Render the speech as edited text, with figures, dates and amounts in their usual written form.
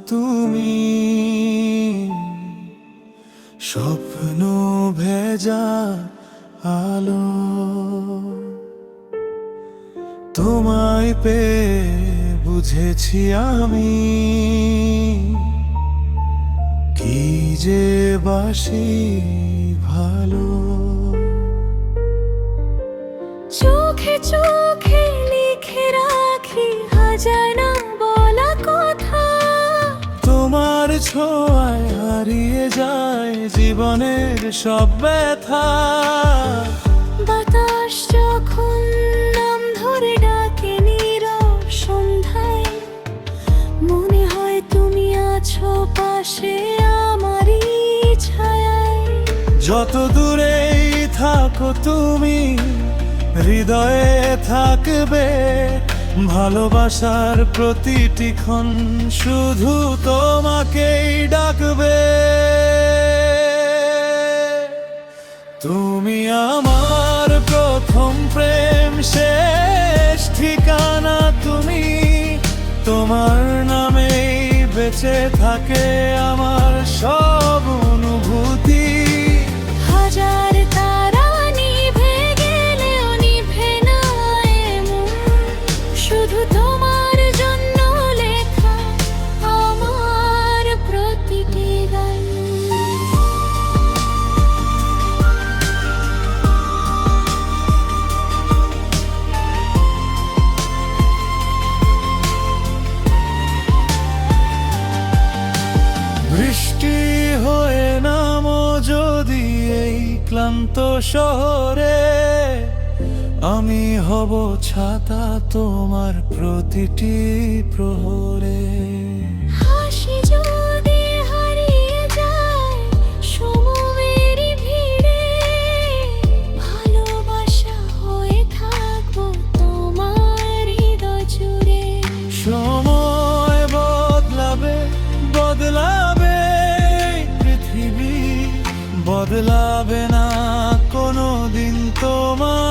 তুমি, স্বপ্ন ভেজা আলো। তোমায় পেয়ে বুঝেছি আমি কি যে বাসি ভালো। চোখে চোখে লিখে রাখি হাজার না বলা কথা। তোমার ছোঁয়ায় হারিয়ে যায় জীবনের সব ব্যথা। বাতাস যখন নাম ধরে ডাকে নীরব সন্ধ্যায়, মনে হয় তুমি আছো পাশে আমারই ছায়ায়। যত দূরেই থাকো তুমি, হৃদয়ে থাকবে ভালোবাসার প্রতিটি ক্ষণ শুধু তোমাকেই ডাকবে। তুমি আমার প্রথম প্রেম, শেষ ঠিকানা তুমি। তোমার নামেই বেঁচে থাকে আমার সব অনুভূতি। হাজার তারা নিভে গেলেও নিভে না এমন, শুধু তোমার জন্য লেখা আমার প্রতিটি গান। বৃষ্টি হয়ে নামো যদি এই ক্লান্ত শহরে, আমি হব ছাতা তোমার প্রতিটি প্রহরে। হাসি যদি হারিয়ে যায় সময়ের ভিড়ে, ভালোবাসা হয়ে থাকবো তোমার হৃদয় জুড়ে। সময় বদলাবে বদলাবে এই পৃথিবী, বদলাবে না কোনোদিন তোমার